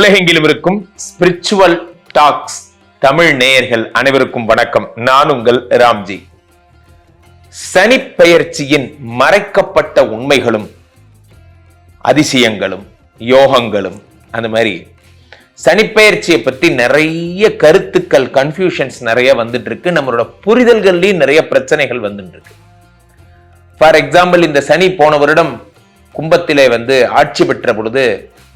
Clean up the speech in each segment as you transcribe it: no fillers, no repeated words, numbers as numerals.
உலகெங்கிலும் இருக்கும் spiritual tax Tamil நேயர்கள் அனைவருக்கும் வணக்கம். நான் உங்கள் ராம்ஜி. சனி பெயர்ச்சியின் மறைக்கப்பட்ட உண்மைகளும் அதிசயங்களும் யோகங்களும், அந்த மாதிரி சனிப்பெயர்ச்சியை பத்தி நிறைய கருத்துக்கள், கன்ஃபியூஷன்ஸ் நிறைய வந்துட்டு இருக்கு. நம்மளோட புரிதல்கள்லயும் நிறைய பிரச்சனைகள் வந்துட்டு இருக்கு. ஃபார் எக்ஸாம்பிள், இந்த சனி போன வருடம் கும்பத்திலே ஆட்சி பெற்ற பொழுது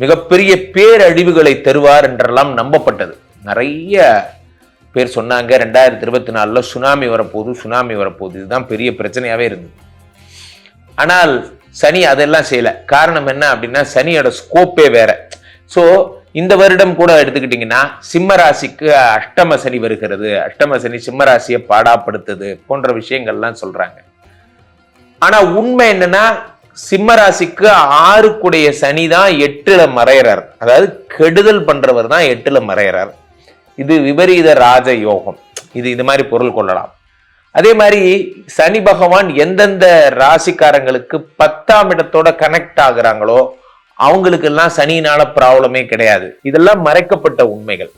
மிகப்பெரிய பேரழிவுகளை தருவார் என்றெல்லாம் நம்பப்பட்டது. நிறைய பேர் சொன்னாங்க 2024 சுனாமி வரப்போகுது, இதுதான் பெரிய பிரச்சனையாவே இருந்தது. ஆனால் சனி அதெல்லாம் செய்யல. காரணம் என்ன அப்படின்னா, சனியோட ஸ்கோப்பே வேற. ஸோ இந்த வருடம் கூட எடுத்துக்கிட்டீங்கன்னா சிம்ம ராசிக்கு அஷ்டம சனி வருகிறது. அஷ்டம சனி சிம்ம ராசியை பாடாப்படுத்துது போன்ற விஷயங்கள்லாம் சொல்றாங்க. ஆனா உண்மை என்னன்னா, சிம்ம ராசிக்கு 6 சனி தான் 8ல மறையறார். அதாவது கெடுதல் பண்றவர் தான் 8ல மறையறார். இது விபரீத ராஜ யோகம். இது மாதிரி பொருள் கொள்ளலாம். அதே மாதிரி சனி பகவான் எந்தெந்த ராசிக்காரங்களுக்கு 10ஆம் இடத்தோட கனெக்ட் ஆகுறாங்களோ அவங்களுக்கு எல்லாம் சனினால ப்ராப்ளமே கிடையாது. இதெல்லாம் மறைக்கப்பட்ட உண்மைகள்.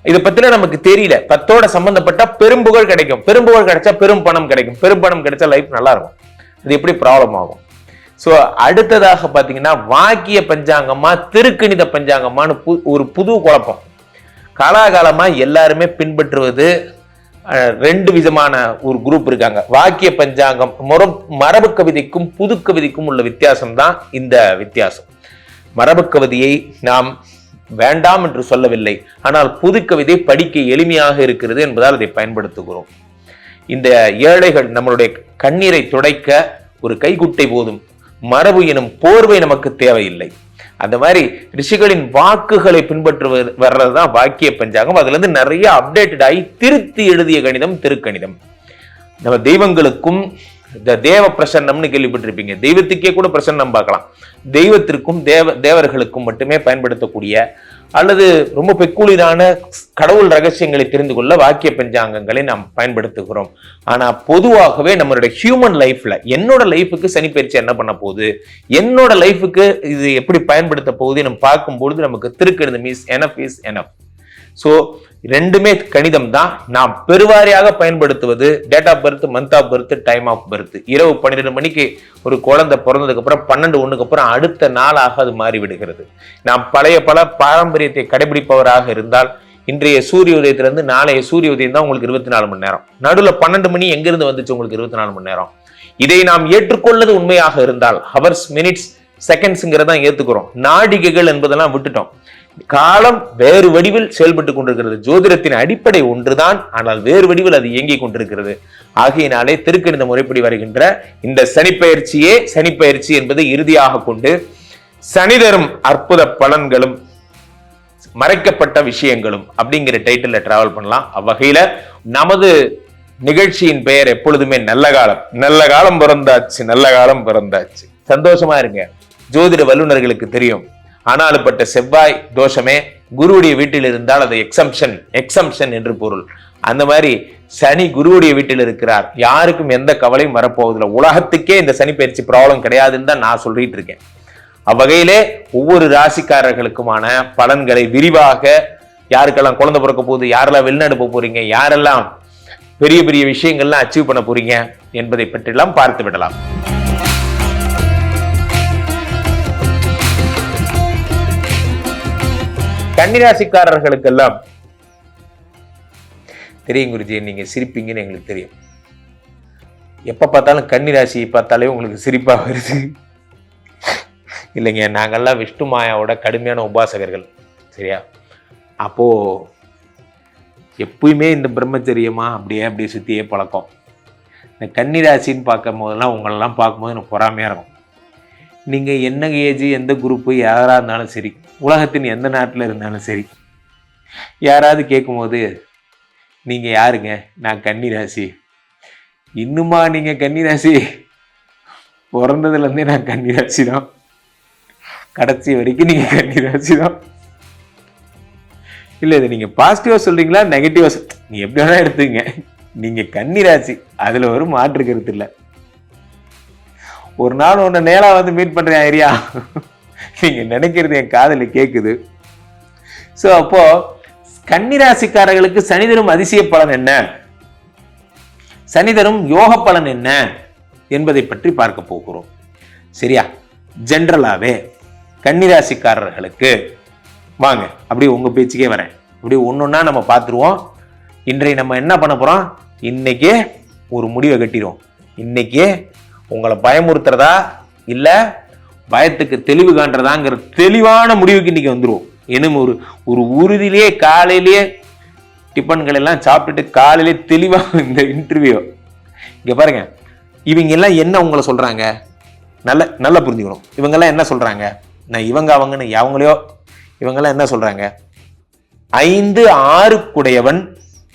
இதை பத்தின நமக்கு தெரியல. 10ஓட சம்பந்தப்பட்ட பெரும்புகழ் கிடைக்கும். பெரும்புகழ் கிடைச்சா பெரும் பணம் கிடைக்கும். பெரும் பணம் கிடைச்சா லைஃப் நல்லா இருக்கும். இது எப்படி ப்ராப்ளம் ஆகும்? ஸோ அடுத்ததாக பார்த்தீங்கன்னா, வாக்கிய பஞ்சாங்கமா திருக்கணித பஞ்சாங்கமானு ஒரு புது குழப்பம். காலாகாலமா எல்லாருமே பின்பற்றுவது 2 விதமான ஒரு குரூப் இருக்காங்க. வாக்கிய பஞ்சாங்கம், மரபு கவிதைக்கும் புது கவிதைக்கும் உள்ள வித்தியாசம் தான் இந்த வித்தியாசம். மரபு கவிதையை நாம் வேண்டாம் என்று சொல்லவில்லை, ஆனால் புது கவிதை படிக்க எளிமையாக இருக்கிறது என்பதால் அதை பயன்படுத்துகிறோம். இந்த ஏழைகள் நம்மளுடைய கண்ணீரை துடைக்க ஒரு கைக்குட்டை போதும், மரபு எனும் போர்வை நமக்கு தேவையில்லை. அந்த மாதிரி ரிஷிகளின் வாக்குகளை பின்பற்று வர்றதுதான் வாக்கிய பஞ்சாங்கம். அதுல இருந்து நிறைய அப்டேட்டட் ஆகி திருத்தி எழுதிய கணிதம் திருக்கணிதம். நம்ம தெய்வங்களுக்கும் இந்த தேவ பிரசன்னம்னு கேள்விப்பட்டிருப்பீங்க. தெய்வத்துக்கே கூட பிரசன்னம் பார்க்கலாம். தெய்வத்திற்கும் தேவர்களுக்கும் மட்டுமே பயன்படுத்தக்கூடிய அல்லது ரொம்ப பெக்குலியரான கடவுள் ரகசியங்களை தெரிந்து கொள்ள வாக்கிய பஞ்சாங்கங்களை நாம் பயன்படுத்துகிறோம். ஆனா பொதுவாகவே நம்மளுடைய ஹியூமன் லைஃப்ல, என்னோட லைஃபுக்கு சனி பயிற்சி என்ன பண்ண போகுது, என்னோட லைஃபுக்கு இது எப்படி பயன்படுத்த போகுது நம்ம பார்க்கும்பொழுது நமக்கு திருக்கணிதம் இஸ் எனஃப். ஸோ 2மே கணிதம் தான். நாம் பெருவாரியாக பயன்படுத்துவது date of birth, month of birth, time of birth. இரவு 12 மணிக்கு ஒரு குழந்தை பிறந்ததுக்கு அப்புறம் 12:01 அப்புறம் அடுத்த நாளாக அது மாறிவிடுகிறது. நாம் பல பாரம்பரியத்தை கடைபிடிப்பவராக இருந்தால் இன்றைய சூரிய உதயத்திலிருந்து நாளைய சூரிய உதயம் தான் உங்களுக்கு 24 மணி நேரம். நடுவில் 12 மணி எங்கிருந்து வந்துச்சு உங்களுக்கு 24 மணி நேரம்? இதை நாம் ஏற்றுக்கொள்ளது உண்மையாக இருந்தால் ஹவர்ஸ், மினிட்ஸ், செகண்ட்ஸ்ங்கிறத ஏத்துக்கிறோம். நாடிகைகள் என்பதெல்லாம் விட்டுட்டோம். காலம் வேறு வடிவில் செயல்பட்டு கொண்டிருக்கிறது. ஜோதிடத்தின் அடிப்படை ஒன்றுதான், ஆனால் வேறு வடிவில் அது இயங்கிக் கொண்டிருக்கிறது. ஆகையினாலே திருக்கணித முறைப்படி வருகின்ற இந்த சனிப்பெயர்ச்சி என்பதை இறுதியாக கொண்டு சனி தரும் அற்புத பலன்களும் மறைக்கப்பட்ட விஷயங்களும் அப்படிங்கிற டைட்டில் டிராவல் பண்ணலாம். அவ்வகையில நமது நிகழ்ச்சியின் பெயர் எப்பொழுதுமே நல்ல காலம் பிறந்தாச்சு. சந்தோஷமா இருங்க. ஜோதிட வல்லுநர்களுக்கு தெரியும், ஆனாலுப்பட்ட செவ்வாய் தோஷமே குருவுடைய வீட்டில் இருந்தால் அது எக்ஸம்ஷன் என்று பொருள். அந்த மாதிரி சனி குருவுடைய வீட்டில் இருக்கிறார். யாருக்கும் எந்த கவலையும் வரப்போவதில்லை. உலகத்துக்கே இந்த சனி பயிற்சி ப்ராப்ளம் கிடையாதுன்னு தான் நான் சொல்லிட்டு இருக்கேன். அவ்வகையிலே ஒவ்வொரு ராசிக்காரர்களுக்குமான பலன்களை விரிவாக, யாருக்கெல்லாம் குழந்தை பிறக்க போகுது, யாரெல்லாம் வெளிநாடு போக போறீங்க, யாரெல்லாம் பெரிய பெரிய விஷயங்கள்லாம் அச்சீவ் பண்ண போறீங்க என்பதை பற்றியெல்லாம் பார்த்து விடலாம். கன்னிராசிக்காரர்களுக்கெல்லாம் தெரியும் குருஜி, நீங்க சிரிப்பீங்கன்னு எங்களுக்கு தெரியும். எப்ப பார்த்தாலும் கன்னிராசியை பார்த்தாலே உங்களுக்கு சிரிப்பா வருது. இல்லைங்க, நாங்கெல்லாம் விஷ்ணு மாயாவோட கடுமையான உபாசகர்கள், சரியா? அப்போ எப்பயுமே இந்த பிரம்மச்சரியமா அப்படியே சுத்தியே பழக்கம். இந்த கன்னிராசின்னு பார்க்கும் போதெல்லாம் உங்களெல்லாம் பார்க்கும்போது எனக்கு பொறாமையா இருக்கும். நீங்கள் என்ன ஏஜ், எந்த குரூப்பு, யாராக இருந்தாலும் சரி, உலகத்தின் எந்த நாட்டில் இருந்தாலும் சரி, யாராவது கேட்கும்போது நீங்கள் யாருங்க? நான் கன்னிராசி. இன்னுமா நீங்கள் கன்னிராசி? பிறந்ததுலேருந்தே நான் கன்னிராசி தான். கடைசி வரைக்கும் நீங்கள் கன்னிராசி தான். இல்லை, இதை நீங்கள் பாசிட்டிவாக சொல்கிறீங்களா நெகட்டிவாக? நீ எப்படி வேணா எடுத்துங்க, நீங்கள் கன்னிராசி, அதில் ஒரு மாற்று கருத்து இல்லை. ஒரு நாள் உன்னை நேரா மீட் பண்றேன் ஐரியா, நீங்க நினைக்கிறது என் காதல கேக்குது. சோ அப்போ கன்னிராசிக்காரர்களுக்கு சனி தரும் அதிசய பலன் என்ன, சனி தரும் யோக பலன் என்ன என்பதை பற்றி பார்க்க போகிறோம். சரியா? ஜென்ரலாவே கன்னிராசிக்காரர்களுக்கு வாங்க அப்படி உங்க பேச்சுக்கே வரேன், இப்படி ஒன்னொன்னா நம்ம பார்த்துருவோம். இன்றைய நம்ம என்ன பண்ண போறோம், இன்னைக்கே ஒரு முடிவை கட்டிடுவோம். இன்னைக்கே உங்களை பயமுறுத்துறதா இல்ல பயத்துக்கு தெளிவு காண்றதாங்கிற தெளிவான முடிவுக்கு இன்னைக்கு வந்துருவோம். இன்னும் ஒரு உறுதியிலேயே காலையிலேயே டிஃபன்கள் எல்லாம் சாப்பிட்டுட்டு காலையிலே தெளிவா இந்த இன்டர்வியூ இங்க பாருங்க. இவங்க எல்லாம் என்ன உங்களை சொல்றாங்க, நல்லா புரிஞ்சுக்கணும். இவங்க எல்லாம் என்ன சொல்றாங்க, நான் இவங்க அவங்கன்னு அவங்களையோ, இவங்கெல்லாம் என்ன சொல்றாங்க, 5 6 குடையவன்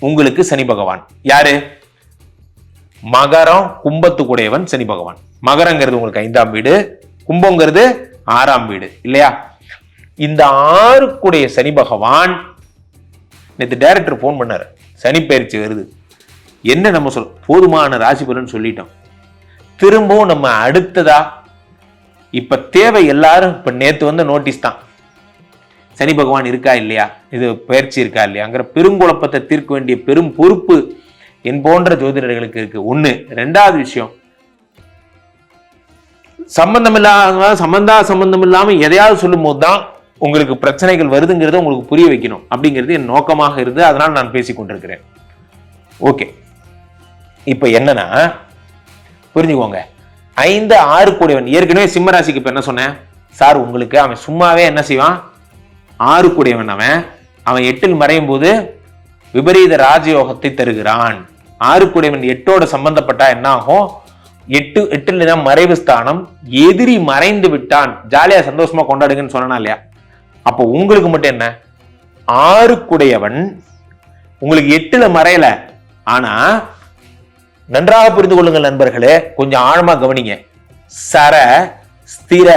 உங்களுக்கு சனி பகவான். யாரு? மகரம் கும்பத்துக்குடையவன் சனி பகவான். மகரங்கிறது உங்களுக்கு 5ஆம் வீடு, கும்பங்கிறது 6ஆம் வீடு இல்லையா? இந்த 6 குடைய சனி பகவான் நேற்று டைரக்டர் போன் பண்ணாரு, சனி பயிற்சி வருது என்ன நம்ம போதுமான ராசி பலன் சொல்லிட்டோம். திரும்பவும் நம்ம அடுத்ததா இப்ப தேவை எல்லாரும் இப்ப நேத்து வந்த நோட்டீஸ் தான், சனி பகவான் இருக்கா இல்லையா, இது பயிற்சி இருக்கா இல்லையாங்கிற பெருங்குழப்பத்தை தீர்க்க வேண்டிய பெரும் பொறுப்பு என் போன்ற ஜோதிடர்களுக்கு இருக்கு. ஒண்ணு. 2வது விஷயம், சம்பந்தம் இல்லாம எதையாவது சொல்லும் போதுதான் உங்களுக்கு பிரச்சனைகள் வருதுங்கிறத உங்களுக்கு புரிய வைக்கணும் அப்படிங்கிறது என் நோக்கமாக இருந்து அதனால் நான் பேசிக் கொண்டிருக்கிறேன். ஓகே, இப்ப என்னன்னா புரிஞ்சுக்கோங்க. 5 6 கூடையவன் ஏற்கனவே சிம்ம ராசிக்கு இப்ப என்ன சொன்னேன் சார், உங்களுக்கு அவன் சும்மாவே என்ன செய்வான், 6 கூடையவன் அவன் 8இல் மறையும் போது விபரீத ராஜயோகத்தை தருகிறான். 6 கூடையவன் 8ஓட சம்பந்தப்பட்டா என்ன ஆகும், 8 மறைவு ஸ்தானம், எதிரி மறைந்து விட்டான், ஜாலியா சந்தோஷமா கொண்டாடுங்கன்னு சொன்னா இல்லையா? அப்போ உங்களுக்கு மட்டும் என்ன, 6 குடையவன் உங்களுக்கு 8ல மறையல. ஆனா நன்றாக புரிந்து கொள்ளுங்கள் நண்பர்களே, கொஞ்சம் ஆழமா கவனிங்க. சர, ஸ்திர,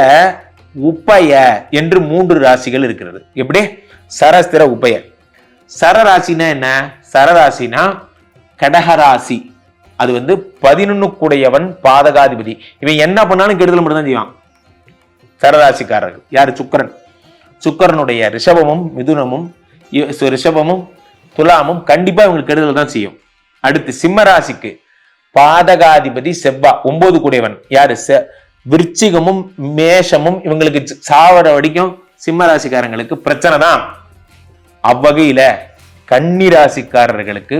உப்பய என்று 3 ராசிகள் இருக்கிறது. எப்படி? சர, ஸ்திர, உப்பய. சர ராசினா என்ன? சரராசினா கடகராசி. அது 11 குடையவன் பாதகாதிபதி. இவன் என்ன பண்ணாலும் கெடுதல் மட்டும் தான் செய்வான். சரராசிக்காரர்கள் யாரு? சுக்கிரன். சுக்கிரனுடைய ரிஷபமும் மிதுனமும் ரிஷபமும் துலாமும் கண்டிப்பா இவங்களுக்கு கெடுதல் தான் செய்யும். அடுத்து சிம்ம ராசிக்கு பாதகாதிபதி செவ்வா, 9 குடையவன் யாரு? விருச்சிகமும் மேஷமும் இவங்களுக்கு சாவர வடிக்கும் சிம்ம ராசிக்காரங்களுக்கு பிரச்சனை தான். அவ்வகையில கன்னி ராசிக்காரர்களுக்கு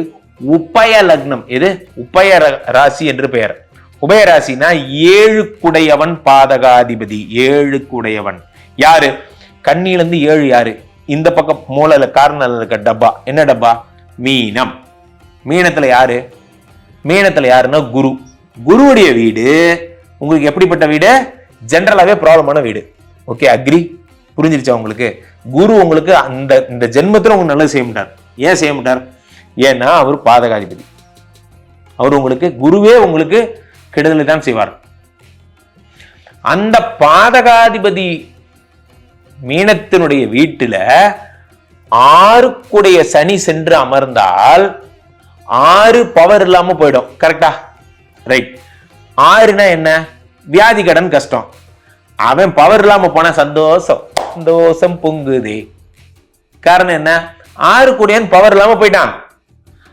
உப்பய லக்னம். எது? உப்பய ராசி என்று பெயர். உபய ராசினா 7 குடையவன் பாதகாதிபதி. 7 குடையவன் யாரு? கண்ணிலிருந்து 7 யாரு? இந்த பக்கம் மூலையில கார்னர்ல இருக்க டப்பா. என்ன டப்பா? மீனம். மீனத்துல யாரு? மீனத்துல யாருன்னா குரு. குருவுடைய வீடு உங்களுக்கு எப்படிப்பட்ட வீடு? ஜெனரலாவே ப்ராப்ளமான வீடு. Okay, agri? புரிஞ்சிருச்சா உங்களுக்கு? குரு உங்களுக்கு இந்த ஜென்மத்துல உங்களுக்கு நல்லது செய்ய மாட்டார். ஏன் செய்ய மாட்டார்? ஏன்னா அவர் பாதகாதிபதி. அவர் உங்களுக்கு குருவே உங்களுக்கு கெடுதலை தான் செய்வார். அந்த பாதகாதிபதி மீனத்தினுடைய வீட்டுல 6 குடைய சனி சென்று அமர்ந்தால் 6 பவர் இல்லாம போயிடும். கரெக்டா? ரைட். 6னா என்ன? வியாதி கடன் கஷ்டம். அவன் பவர் இல்லாம போனா சந்தோஷம் பொங்குதே. காரணம் என்ன? 6 குடையன் பவர் இல்லாம போயிட்டான்.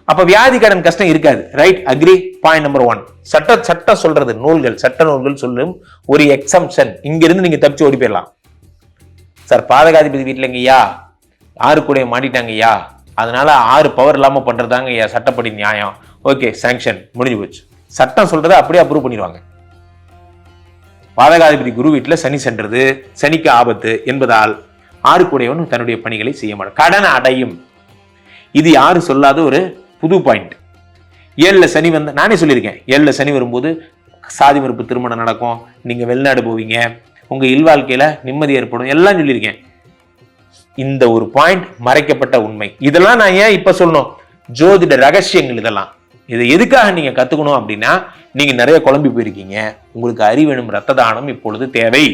அப்ப வியாதி கடன் கஷ்டம் இருக்காது. ரைட்? அக்ரி? Point number 1. சட்டம் சொல்றது, நூல்கள், சட்ட நூல்கள் சொல்லும் ஒரு எக்ஸம்ஷன். இங்க இருந்து நீங்க தப்பிச்சு ஓடி போயிடலாம். சார், பாதகாதிபதி வீட்டுலங்கய்யா 6 கூட மாட்டிட்டாங்கய்யா, அதனால 6 பவர் இல்லாம பண்றதாங்க ஐயா சட்டப்படி நியாயம். ஓகே, சாங்ஷன், முடிஞ்சு போச்சு. சட்டம் சொல்றதை அப்படியே அப்ரூவ் பண்ணிடுவாங்க. பாதகாதிபதி குரு வீட்டுல சனி சென்றது, சனிக்கு ஆபத்து என்பதால் 6 கூடையவன் தன்னுடைய பணிகளை செய்ய மாட்டான், கடன் அடையும். இது யாரும் சொல்லாத ஒரு புது பாயிண்ட். 7ல சனி நானே சொல்லியிருக்கேன். 7ல சனி வரும்போது சாதி மறுப்பு திருமணம் நடக்கும், நீங்க வெளிநாடு போவீங்க, உங்க இல்வாழ்க்கையில நிம்மதி ஏற்படும், எல்லாம் சொல்லியிருக்கேன். இந்த ஒரு பாயிண்ட் மறைக்கப்பட்ட உண்மை. இதெல்லாம் நான் ஏன் இப்ப சொல்லணும்? ஜோதிட ரகசியங்கள் இதெல்லாம். இதை எதுக்காக நீங்க கத்துக்கணும் அப்படின்னா, நீங்க நிறைய குழம்பி போயிருக்கீங்க, உங்களுக்கு அறிவெனும் ரத்த தானம் இப்பொழுது தேவை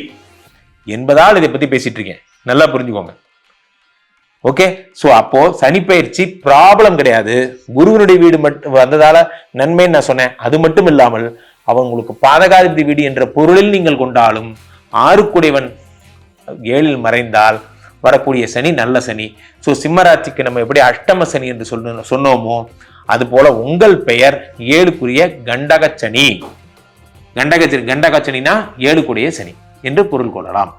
என்பதால் இதை பத்தி பேசிட்டு இருக்கேன். நல்லா புரிஞ்சுக்கோங்க. ஓகே, சோ அப்போ சனி பயிற்சி ப்ராப்ளம் கிடையாது. குருவனுடைய வீடு மட்டும் வந்ததால நன்மைன்னு நான் சொன்னேன். அது மட்டும் இல்லாமல் அவங்களுக்கு பாதகாதிபதி வீடு என்ற பொருளில் நீங்கள் கொண்டாலும் 6 கூடையவன் 7ல் மறைந்தால் வரக்கூடிய சனி நல்ல சனி. ஸோ சிம்மராசிக்கு நம்ம எப்படி அஷ்டம சனி என்று சொன்னோமோ அது போல உங்கள் பெயர் 7க்குரிய கண்டக சனி. கண்டக சனினா 7க்குடைய சனி என்று பொருள் கொள்ளலாம்.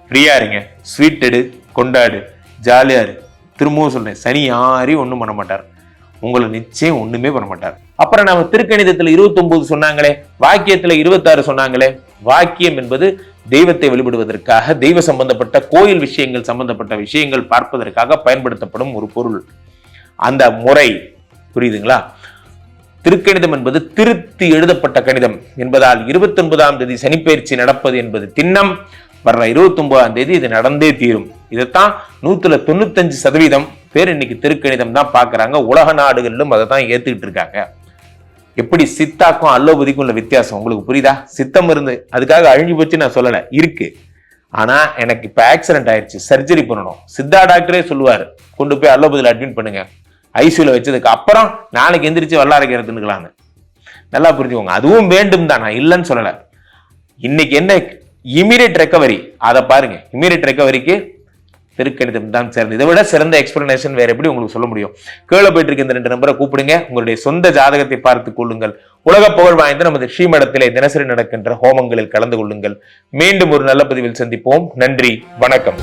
ஃப்ரீயா இருங்க, ஸ்வீட் எடு, கொண்டாடு, ஜாலியா இரு. திரும்பவும் சொல்றேன், சனி யாரையும் ஒண்ணும் பண்ண மாட்டார், உங்களை நிச்சயம் ஒண்ணுமே பண்ண மாட்டார். அப்புறம் நம்ம திருக்கணிதத்துல 29 சொன்னாங்களே, வாக்கியத்துல 26 சொன்னாங்களே. வாக்கியம் என்பது தெய்வத்தை வழிபடுவதற்காக, தெய்வ சம்பந்தப்பட்ட கோயில் விஷயங்கள் சம்பந்தப்பட்ட விஷயங்கள் பார்ப்பதற்காக பயன்படுத்தப்படும் ஒரு பொருள். அந்த முறை புரியுதுங்களா? திருக்கணிதம் என்பது திருத்தி எழுதப்பட்ட கணிதம் என்பதால் 29ஆம் தேதி சனிப்பெயர்ச்சி நடப்பது என்பது திண்ணம். வர்ற 29ஆம் தேதி இது நடந்தே தீரும். இதைத்தான் 195% பேர் இன்னைக்கு திருக்கணிதம் தான் பாக்குறாங்க. உலக நாடுகளிலும் அதை தான் ஏத்துக்கிட்டு இருக்காங்க. எப்படி சித்தாக்கும் அல்லோபதிக்கும் உள்ள வித்தியாசம் உங்களுக்கு புரியுதா? சித்தம் இருந்து அதுக்காக அழிஞ்சு போச்சு நான் சொல்லல, இருக்கு. ஆனா எனக்கு இப்ப ஆக்சிடென்ட் ஆயிடுச்சு, சர்ஜரி பண்ணணும், சித்தா டாக்டரே சொல்லுவாரு கொண்டு போய் அல்லோபதியில அட்மிட் பண்ணுங்க, ஐசியூல வச்சதுக்கு அப்புறம் நாளைக்கு எந்திரிச்சு வல்லாரைக்கிறதுன்னு. நல்லா புரிஞ்சுக்கோங்க, அதுவும் வேண்டும் தான், நான் இல்லைன்னு சொல்லல. இன்னைக்கு என்ன இமீடியட் ரெக்கவரி, அதை பாருங்க. இமீடியட் ரெக்கவரிக்கு திருக்கணிதம் தான் சிறந்த. இதை விட சிறந்த எக்ஸ்பிளனேஷன் வேற எப்படி உங்களுக்கு சொல்ல முடியும்? கீழே போயிட்டு இருக்க இந்த 2 நம்பரை கூப்பிடுங்க, உங்களுடைய சொந்த ஜாதகத்தை பார்த்துக் கொள்ளுங்கள். உலக புகழ் வாய்ந்த நமது ஸ்ரீமடத்திலே தினசரி நடக்கின்ற ஹோமங்களில் கலந்து கொள்ளுங்கள். மீண்டும் ஒரு நல்ல பதிவில் சந்திப்போம். நன்றி, வணக்கம்.